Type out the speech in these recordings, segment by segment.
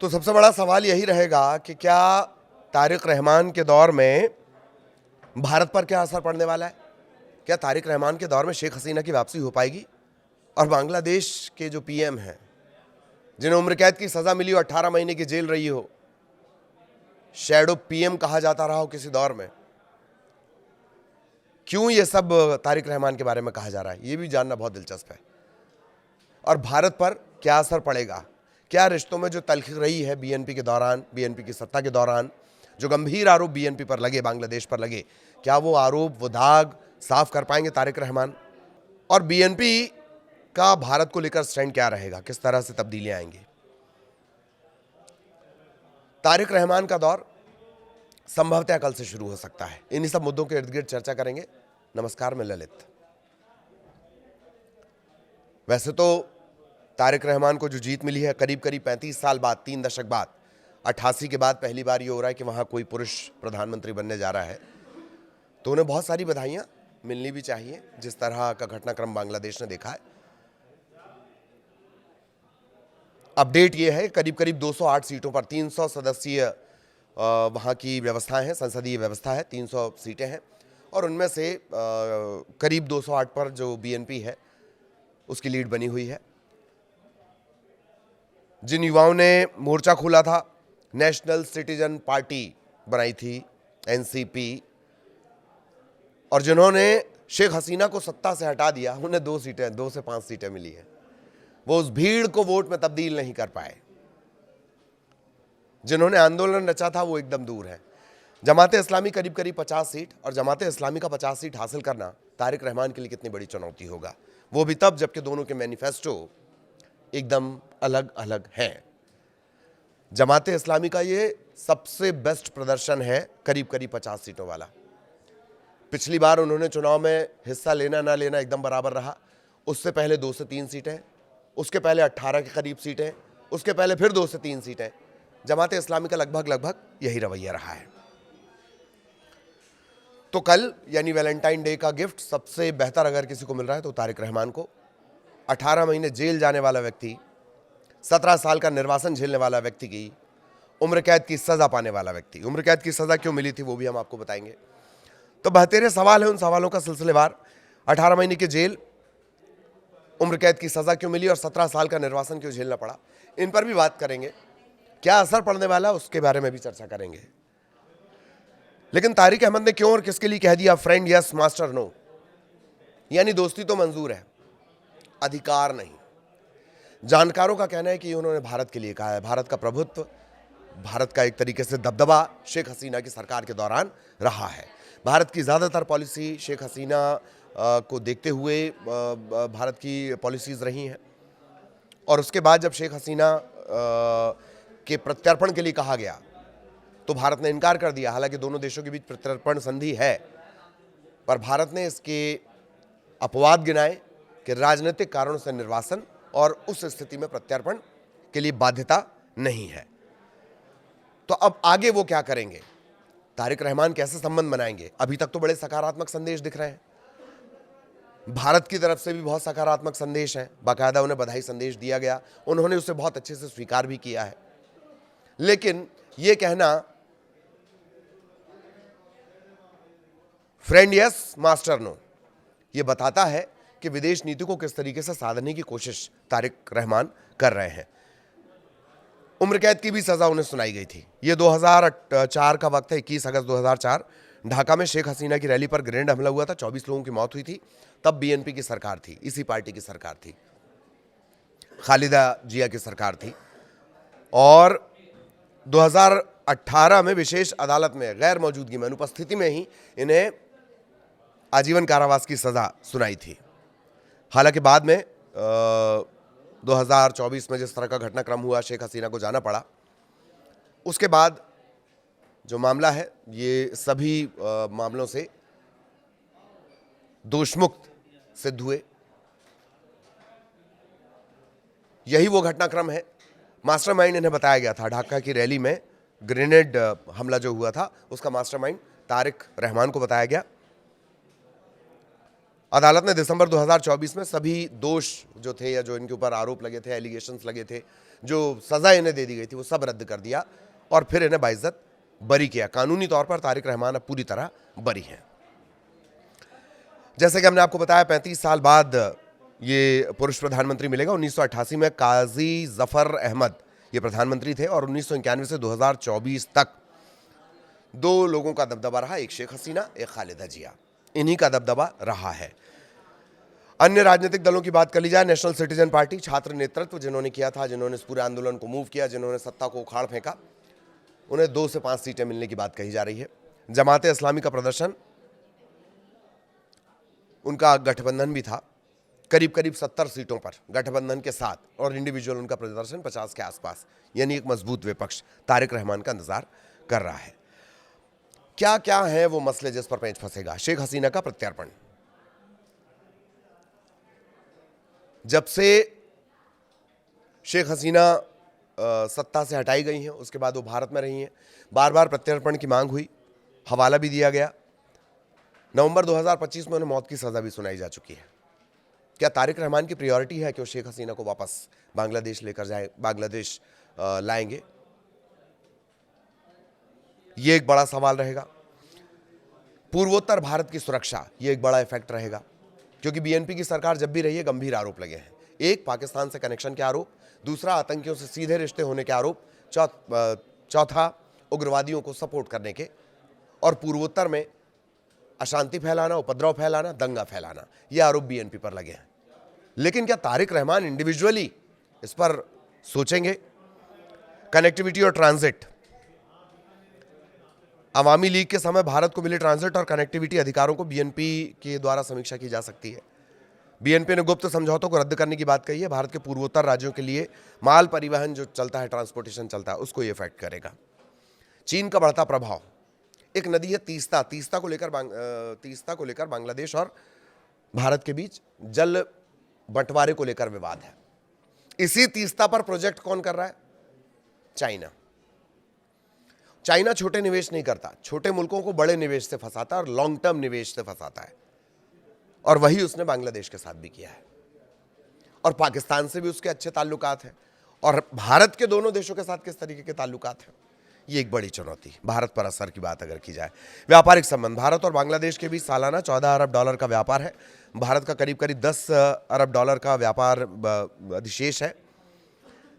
तो सबसे बड़ा सवाल यही रहेगा कि क्या तारिक रहमान के दौर में भारत पर क्या असर पड़ने वाला है। क्या तारिक रहमान के दौर में शेख हसीना की वापसी हो पाएगी और बांग्लादेश के जो पीएम हैं, जिन्हें उम्र कैद की सजा मिली हो, 18 महीने की जेल रही हो, शैडो पीएम कहा जाता रहा हो किसी दौर में, क्यों ये सब तारिक रहमान के बारे में कहा जा रहा है, ये भी जानना बहुत दिलचस्प है। और भारत पर क्या असर पड़ेगा, क्या रिश्तों में जो तल्खी रही है बीएनपी के दौरान, बीएनपी की सत्ता के दौरान जो गंभीर आरोप बीएनपी पर लगे, बांग्लादेश पर लगे, क्या वो आरोप, वो दाग साफ कर पाएंगे तारिक रहमान। और बीएनपी का भारत को लेकर स्टैंड क्या रहेगा, किस तरह से तब्दीलियां आएंगी। तारिक रहमान का दौर संभवतः कल से शुरू हो सकता है। इन्हीं सब मुद्दों के इर्द गिर्द चर्चा करेंगे। नमस्कार, मैं ललित। वैसे तो तारिक रहमान को जो जीत मिली है करीब करीब 35 साल बाद, 3 दशक बाद, 88 के बाद पहली बार ये हो रहा है कि वहां कोई पुरुष प्रधानमंत्री बनने जा रहा है, तो उन्हें बहुत सारी बधाइयां मिलनी भी चाहिए। जिस तरह का घटनाक्रम बांग्लादेश ने देखा है, अपडेट ये है करीब करीब 208 सीटों पर 300 सदस्यीय वहाँ की व्यवस्था है, संसदीय व्यवस्था है, 300 सीटें हैं और उनमें से करीब 208 पर जो बीएनपी है उसकी लीड बनी हुई है। जिन युवाओं ने मोर्चा खोला था, नेशनल सिटीजन पार्टी बनाई थी एनसीपी, और जिन्होंने शेख हसीना को सत्ता से हटा दिया, उन्हें 2 से 5 सीटें मिली हैं। वो उस भीड़ को वोट में तब्दील नहीं कर पाए। जिन्होंने आंदोलन रचा था वो एकदम दूर है। जमाते इस्लामी करीब करीब 50 सीट, और जमाते इस्लामी का 50 सीट हासिल करना तारिक रहमान के लिए कितनी बड़ी चुनौती होगा, वो भी तब जबकि दोनों के मैनिफेस्टो एकदम अलग अलग हैं। जमाते इस्लामी का ये सबसे बेस्ट प्रदर्शन है, करीब करीब 50 सीटों वाला। पिछली बार उन्होंने चुनाव में हिस्सा लेना ना लेना एकदम बराबर रहा। उससे पहले 2 से 3 सीटें, उसके पहले 18 के करीब सीटें, उसके पहले फिर 2 से 3 सीटें। जमाते इस्लामी का लगभग यही रवैया रहा है। तो कल यानी वैलेंटाइन डे का गिफ्ट सबसे बेहतर अगर किसी को मिल रहा है तो तारिक रहमान को। 18 महीने जेल जाने वाला व्यक्ति, 17 साल का निर्वासन झेलने वाला व्यक्ति की उम्र कैद की सजा पाने वाला व्यक्ति। उम्र कैद की सजा क्यों मिली थी वो भी हम आपको बताएंगे। तो 72 सवाल है, उन सवालों का सिलसिलेवार। 18 महीने की जेल, उम्र कैद की सजा क्यों मिली और 17 साल का निर्वासन क्यों झेलना पड़ा, इन पर भी बात करेंगे। क्या असर पड़ने वाला उसके बारे में भी चर्चा करेंगे। लेकिन तारिक अहमद ने क्यों और किसके लिए कह दिया फ्रेंड यस मास्टर नो, यानी दोस्ती तो मंजूर है, अधिकार नहीं। जानकारों का कहना है कि उन्होंने भारत के लिए कहा है। भारत का प्रभुत्व, भारत का एक तरीके से दबदबा शेख हसीना की सरकार के दौरान रहा है। भारत की ज़्यादातर पॉलिसी शेख हसीना को देखते हुए भारत की पॉलिसीज़ रही हैं। और उसके बाद जब शेख हसीना के प्रत्यर्पण के लिए कहा गया तो भारत ने इनकार कर दिया। हालांकि दोनों देशों के बीच प्रत्यर्पण संधि है, पर भारत ने इसके अपवाद गिनाए कि राजनीतिक कारणों से निर्वासन और उस स्थिति में प्रत्यर्पण के लिए बाध्यता नहीं है। तो अब आगे वो क्या करेंगे, तारिक रहमान कैसे संबंध बनाएंगे। अभी तक तो बड़े सकारात्मक संदेश दिख रहे हैं, भारत की तरफ से भी बहुत सकारात्मक संदेश हैं। बाकायदा उन्हें बधाई संदेश दिया गया, उन्होंने उसे बहुत अच्छे से स्वीकार भी किया है। लेकिन ये कहना फ्रेंड यस मास्टर नो, ये बताता है कि विदेश नीति को किस तरीके से साधने की कोशिश तारिक रहमान कर रहे हैं। उम्र कैद की भी सजा उन्हें सुनाई गई थी। ये 2004 का वक्त है, 21 अगस्त 2004 ढाका में शेख हसीना की रैली पर ग्रेनेड हमला हुआ था, 24 लोगों की मौत हुई थी। तब बीएनपी की सरकार थी, इसी पार्टी की सरकार थी, खालिदा जिया की सरकार थी। और 2018 में विशेष अदालत में गैर मौजूदगी में, अनुपस्थिति में ही इन्हें आजीवन कारावास की सजा सुनाई थी। हालांकि बाद में 2024 में जिस तरह का घटनाक्रम हुआ, शेख हसीना को जाना पड़ा, उसके बाद जो मामला है ये सभी मामलों से दोषमुक्त सिद्ध हुए। यही वो घटनाक्रम है। मास्टरमाइंड इन्हें बताया गया था। ढाका की रैली में ग्रेनेड हमला जो हुआ था उसका मास्टरमाइंड तारिक रहमान को बताया गया। अदालत ने दिसंबर 2024 में सभी दोष जो थे या जो इनके ऊपर आरोप लगे थे, एलिगेशंस लगे थे, जो सजा इन्हें दे दी गई थी, वो सब रद्द कर दिया और फिर इन्हें बाइज्जत बरी किया। कानूनी तौर पर तारिक रहमान अब पूरी तरह बरी हैं। जैसे कि हमने आपको बताया, 35 साल बाद ये पुरुष प्रधानमंत्री मिलेगा। 1988 में काजी जफर अहमद ये प्रधानमंत्री थे और 1991 से 2024 तक दो लोगों का दबदबा रहा, एक शेख हसीना, एक खालिदा जिया, इन्हीं का दबदबा रहा है। अन्य राजनीतिक दलों की बात कर ली जाए, नेशनल सिटीजन पार्टी, छात्र नेतृत्व जिन्होंने किया था, जिन्होंने इस पूरे आंदोलन को मूव किया, जिन्होंने सत्ता को उखाड़ फेंका, उन्हें 2 से 5 सीटें मिलने की बात कही जा रही है। जमाते इस्लामी का प्रदर्शन, उनका गठबंधन भी था, करीब करीब 70 सीटों पर गठबंधन के साथ, और इंडिविजुअल उनका प्रदर्शन 50 के आसपास, यानी एक मजबूत विपक्ष तारिक रहमान का इंतजार कर रहा है। क्या क्या है वो मसले जिस पर पेंच फंसेगा? शेख हसीना का प्रत्यर्पण। जब से शेख हसीना सत्ता से हटाई गई हैं, उसके बाद वो भारत में रही हैं, बार बार प्रत्यर्पण की मांग हुई, हवाला भी दिया गया। नवंबर 2025 में उन्हें मौत की सजा भी सुनाई जा चुकी है। क्या तारिक रहमान की प्रायोरिटी है कि वो शेख हसीना को वापस बांग्लादेश लेकर जाए, बांग्लादेश लाएंगे? ये एक बड़ा सवाल रहेगा। पूर्वोत्तर भारत की सुरक्षा, ये एक बड़ा इफेक्ट रहेगा, क्योंकि बीएनपी की सरकार जब भी रही है, गंभीर आरोप लगे हैं। एक, पाकिस्तान से कनेक्शन के आरोप, दूसरा, आतंकियों से सीधे रिश्ते होने के आरोप, चौथा, उग्रवादियों को सपोर्ट करने के, और पूर्वोत्तर में अशांति फैलाना, उपद्रव फैलाना, दंगा फैलाना, ये आरोप बीएनपी पर लगे हैं। लेकिन क्या तारिक रहमान इंडिविजुअली इस पर सोचेंगे? कनेक्टिविटी और ट्रांजिट, अवामी लीग के समय भारत को मिले ट्रांजिट और कनेक्टिविटी अधिकारों को बीएनपी के द्वारा समीक्षा की जा सकती है। बीएनपी ने गुप्त समझौतों को रद्द करने की बात कही है। भारत के पूर्वोत्तर राज्यों के लिए माल परिवहन जो चलता है, ट्रांसपोर्टेशन चलता है, उसको ये इफेक्ट करेगा। चीन का बढ़ता प्रभाव, एक नदी है तीस्ता, तीस्ता को लेकर बांग्लादेश और भारत के बीच जल बंटवारे को लेकर विवाद है। इसी तीस्ता पर प्रोजेक्ट कौन कर रहा है? चाइना। चाइना छोटे निवेश नहीं करता, छोटे मुल्कों को बड़े निवेश से फंसाता है और लॉन्ग टर्म निवेश से फंसाता है, और वही उसने बांग्लादेश के साथ भी किया है। और पाकिस्तान से भी उसके अच्छे ताल्लुकात हैं, और भारत के दोनों देशों के साथ किस तरीके के ताल्लुकात हैं, ये एक बड़ी चुनौती। भारत पर असर की बात अगर की जाए, व्यापारिक संबंध, भारत और बांग्लादेश के बीच सालाना $14 अरब का व्यापार है। भारत का करीब करीब $10 अरब का व्यापार अधिशेष है।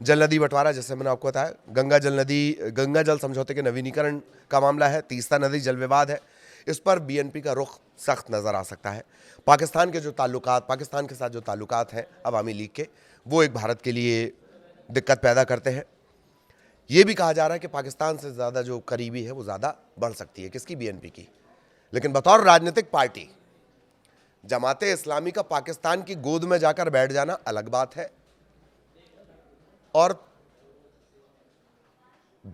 जल नदी बंटवारा, जैसे मैंने आपको बताया, गंगा जल समझौते के नवीनीकरण का मामला है। तीस्ता नदी जल विवाद है, इस पर बीएनपी का रुख सख्त नजर आ सकता है। पाकिस्तान के साथ जो ताल्लुकात हैं अवामी लीग के, वो एक भारत के लिए दिक्कत पैदा करते हैं। ये भी कहा जा रहा है कि पाकिस्तान से ज़्यादा जो करीबी है वो ज़्यादा बढ़ सकती है, किसकी? बीएनपी की। लेकिन बतौर राजनीतिक पार्टी, जमाते इस्लामी का पाकिस्तान की गोद में जाकर बैठ जाना अलग बात है, और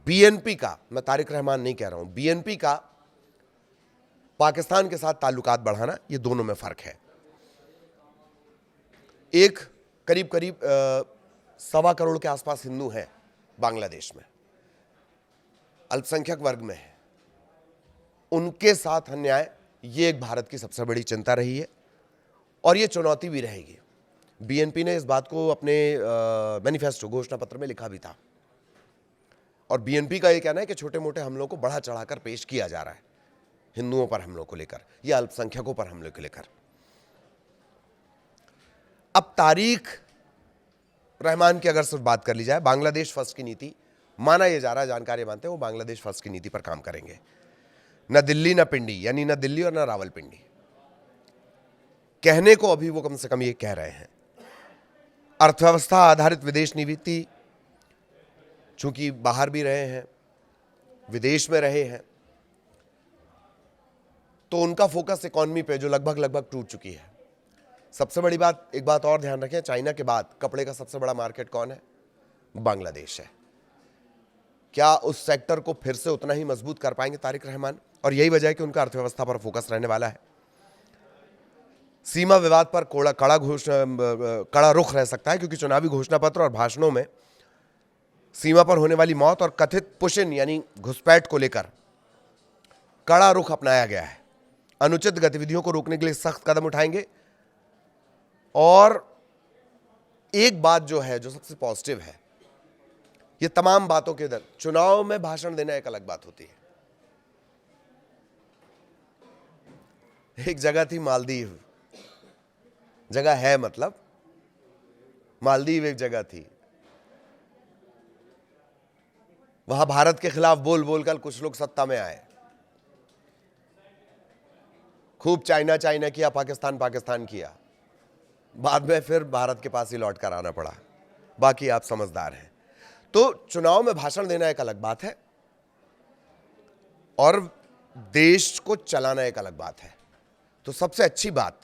बीएनपी का, मैं तारिक रहमान नहीं कह रहा हूं, बीएनपी का पाकिस्तान के साथ ताल्लुकात बढ़ाना, ये दोनों में फर्क है। एक करीब 1.25 करोड़ के आसपास हिंदू हैं बांग्लादेश में, अल्पसंख्यक वर्ग में है, उनके साथ अन्याय, ये एक भारत की सबसे बड़ी चिंता रही है और ये चुनौती भी रहेगी। बीएनपी ने इस बात को अपने मैनिफेस्टो, घोषणा पत्र में लिखा भी था, और बीएनपी का ये कहना है कि छोटे मोटे हमलों को बढ़ा चढ़ाकर पेश किया जा रहा है, हिंदुओं पर हमलों को लेकर या अल्पसंख्यकों पर हमलों को लेकर। अब तारिक रहमान की अगर सिर्फ बात कर ली जाए, बांग्लादेश फर्स्ट की नीति, माना यह जा रहा है, जानकारी मानते हैं वो बांग्लादेश फर्स्ट की नीति पर काम करेंगे। न दिल्ली न पिंडी, यानी न दिल्ली और न रावलपिंडी, कहने को अभी वो कम से कम ये कह रहे हैं। अर्थव्यवस्था आधारित विदेश नीति, चूंकि बाहर भी रहे हैं, विदेश में रहे हैं, तो उनका फोकस इकोनॉमी पे जो लगभग टूट चुकी है। सबसे बड़ी बात, एक बात और ध्यान रखें, चाइना के बाद कपड़े का सबसे बड़ा मार्केट कौन है? बांग्लादेश है। क्या उस सेक्टर को फिर से उतना ही मजबूत कर पाएंगे तारिक रहमान? और यही वजह है कि उनका अर्थव्यवस्था पर फोकस रहने वाला है। सीमा विवाद पर कड़ा रुख रह सकता है, क्योंकि चुनावी घोषणा पत्र और भाषणों में सीमा पर होने वाली मौत और कथित पुशिन यानी घुसपैठ को लेकर कड़ा रुख अपनाया गया है। अनुचित गतिविधियों को रोकने के लिए सख्त कदम उठाएंगे, और एक बात जो है, जो सबसे पॉजिटिव है, ये तमाम बातों के इधर चुनाव में भाषण देना एक अलग बात होती है। एक जगह थी मालदीव, जगह है मतलब मालदीव एक जगह थी, वहां भारत के खिलाफ बोल बोलकर कुछ लोग सत्ता में आए, खूब चाइना चाइना किया, पाकिस्तान पाकिस्तान किया, बाद में फिर भारत के पास ही लौट कर आना पड़ा। बाकी आप समझदार हैं। तो चुनाव में भाषण देना एक अलग बात है और देश को चलाना एक अलग बात है। तो सबसे अच्छी बात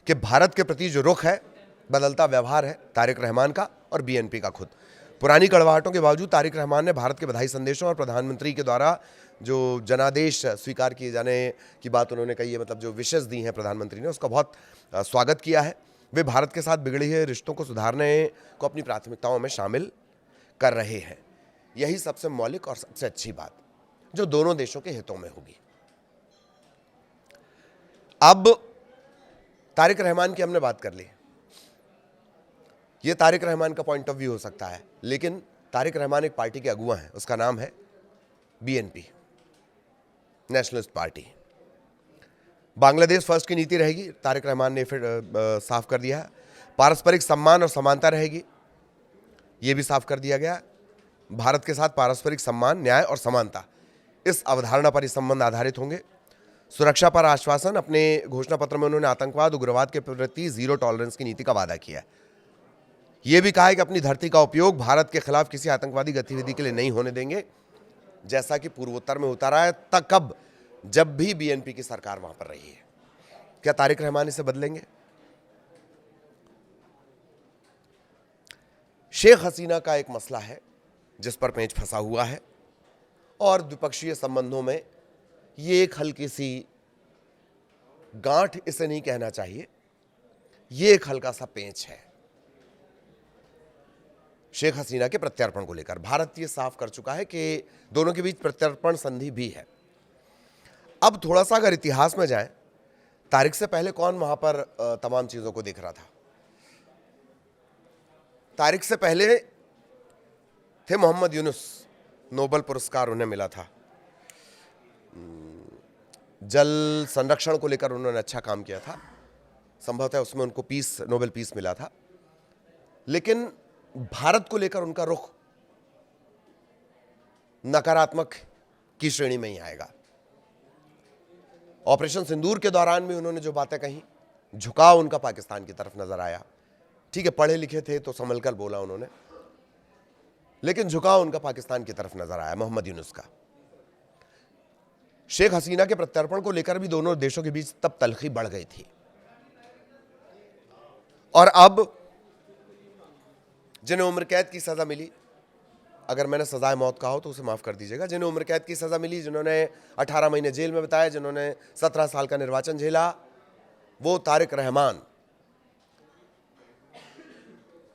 कि भारत के प्रति जो रुख है, बदलता व्यवहार है तारिक रहमान का और बीएनपी का खुद। पुरानी कड़वाहटों के बावजूद तारिक रहमान ने भारत के बधाई संदेशों और प्रधानमंत्री के द्वारा जो जनादेश स्वीकार किए जाने की बात उन्होंने कही है, मतलब जो विशेष दी हैं प्रधानमंत्री ने, उसका बहुत स्वागत किया है। वे भारत के साथ बिगड़े हुए रिश्तों को सुधारने को अपनी प्राथमिकताओं में शामिल कर रहे हैं। यही सबसे मौलिक और सबसे अच्छी बात जो दोनों देशों के हितों में होगी। अब तारिक रहमान की हमने बात कर ली, ये तारिक रहमान का पॉइंट ऑफ व्यू हो सकता है, लेकिन तारिक रहमान एक पार्टी के अगुआ हैं, उसका नाम है BNP, nationalist party. Bangladesh first की नीति रहेगी, तारिक रहमान ने फिर साफ कर दिया है। पारस्परिक सम्मान और समानता रहेगी, ये भी साफ कर दिया गया। भारत के साथ पारस्परिक सम्मान, न्याय और समानता, इस अवधारणा पर ये संबंध आधारित होंगे। सुरक्षा पर आश्वासन, अपने घोषणा पत्र में उन्होंने आतंकवाद, उग्रवाद के प्रति जीरो टॉलरेंस की नीति का वादा किया है। यह भी कहा है कि अपनी धरती का उपयोग भारत के खिलाफ किसी आतंकवादी गतिविधि के लिए नहीं होने देंगे, जैसा कि पूर्वोत्तर में होता रहा है तब जब भी बीएनपी की सरकार वहां पर रही है। क्या तारिक रहमान इसे बदलेंगे? शेख हसीना का एक मसला है जिस पर पेंच फंसा हुआ है और द्विपक्षीय संबंधों में ये एक हल्की सी गांठ इसे नहीं कहना चाहिए, ये एक हल्का सा पेंच है। शेख हसीना के प्रत्यर्पण को लेकर भारत ये साफ कर चुका है कि दोनों के बीच प्रत्यर्पण संधि भी है। अब थोड़ा सा अगर इतिहास में जाएं, तारिक से पहले कौन वहां पर तमाम चीजों को देख रहा था? तारिक से पहले थे मोहम्मद यूनुस, नोबेल पुरस्कार उन्हें मिला था। जल संरक्षण को लेकर उन्होंने अच्छा काम किया था, संभवतः उसमें उनको नोबेल पीस मिला था। लेकिन भारत को लेकर उनका रुख नकारात्मक की श्रेणी में ही आएगा। ऑपरेशन सिंदूर के दौरान भी उन्होंने जो बातें कही, झुकाव उनका पाकिस्तान की तरफ नजर आया। ठीक है, पढ़े लिखे थे तो संभल कर बोला उन्होंने, लेकिन झुकाव उनका पाकिस्तान की तरफ नजर आया, मोहम्मद यूनुस का। शेख हसीना के प्रत्यर्पण को लेकर भी दोनों देशों के बीच तब तलखी बढ़ गई थी। और अब जिन्हें उम्र कैद की सजा मिली, अगर मैंने सजाए मौत कहा हो तो उसे माफ कर दीजिएगा, जिन्हें उम्र कैद की सजा मिली, जिन्होंने 18 महीने जेल में बिताए, जिन्होंने 17 साल का निर्वाचन झेला, वो तारिक रहमान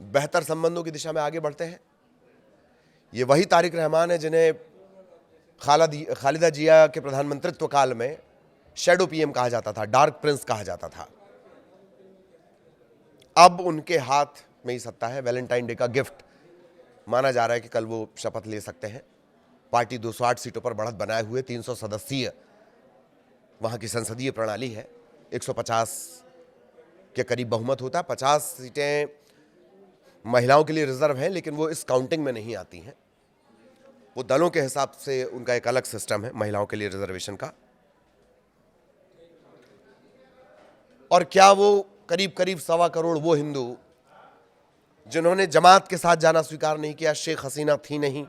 बेहतर संबंधों की दिशा में आगे बढ़ते हैं। ये वही तारिक रहमान है जिन्हें खालिदा जिया के प्रधानमंत्रित्व काल में शैडो पीएम कहा जाता था, डार्क प्रिंस कहा जाता था। अब उनके हाथ में ही सत्ता है। वैलेंटाइन डे का गिफ्ट माना जा रहा है कि कल वो शपथ ले सकते हैं। पार्टी 208 सीटों पर बढ़त बनाए हुए 300 सदस्यीय वहां की संसदीय प्रणाली है। 150 के करीब बहुमत होता है। 50 सीटें महिलाओं के लिए रिजर्व हैं, लेकिन वो इस काउंटिंग में नहीं आती हैं। वो दलों के हिसाब से उनका एक अलग सिस्टम है महिलाओं के लिए रिजर्वेशन का। और क्या वो करीब करीब 1.25 करोड़ वो हिंदू जिन्होंने जमात के साथ जाना स्वीकार नहीं किया, शेख हसीना थी नहीं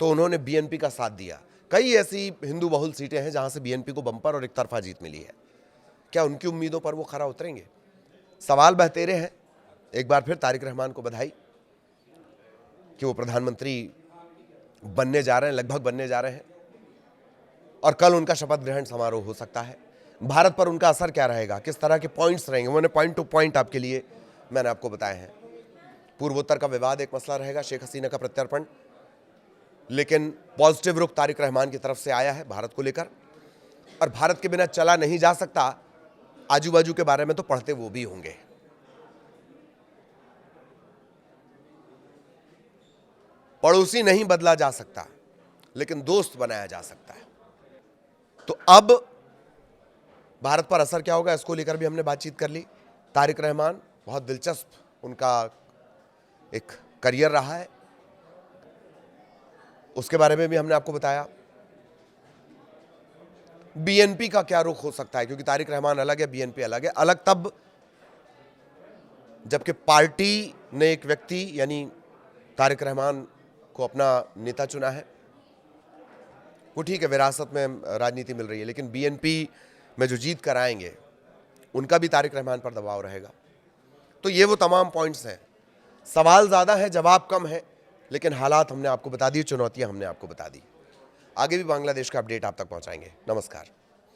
तो उन्होंने बीएनपी का साथ दिया। कई ऐसी हिंदू बहुल सीटें हैं जहां से बीएनपी को बम्पर और एक तरफा जीत मिली है। क्या उनकी उम्मीदों पर वो खरा उतरेंगे? सवाल बहतेरे हैं। एक बार फिर तारिक रहमान को बधाई कि वो प्रधानमंत्री बनने जा रहे हैं, लगभग बनने जा रहे हैं, और कल उनका शपथ ग्रहण समारोह हो सकता है। भारत पर उनका असर क्या रहेगा, किस तरह के पॉइंट्स रहेंगे, मैंने पॉइंट टू पॉइंट आपके लिए मैंने आपको बताए हैं। पूर्वोत्तर का विवाद एक मसला रहेगा, शेख हसीना का प्रत्यर्पण, लेकिन पॉजिटिव रुख तारिक रहमान की तरफ से आया है भारत को लेकर। और भारत के बिना चला नहीं जा सकता, आजू बाजू के बारे में तो पढ़ते वो भी होंगे। पड़ोसी नहीं बदला जा सकता, लेकिन दोस्त बनाया जा सकता है। तो अब भारत पर असर क्या होगा, इसको लेकर भी हमने बातचीत कर ली। तारिक रहमान, बहुत दिलचस्प उनका एक करियर रहा है, उसके बारे में भी हमने आपको बताया। बीएनपी का क्या रुख हो सकता है, क्योंकि तारिक रहमान अलग है, बीएनपी अलग है। अलग तब जबकि पार्टी ने एक व्यक्ति यानी तारिक रहमान को अपना नेता चुना है। वो ठीक है, विरासत में राजनीति मिल रही है, लेकिन बीएनपी में जो जीत कर आएंगे उनका भी तारिक रहमान पर दबाव रहेगा। तो ये वो तमाम पॉइंट्स हैं। सवाल ज़्यादा है, जवाब कम है, लेकिन हालात हमने आपको बता दिए, चुनौतियां हमने आपको बता दी। आगे भी बांग्लादेश का अपडेट आप तक पहुंचाएंगे। नमस्कार।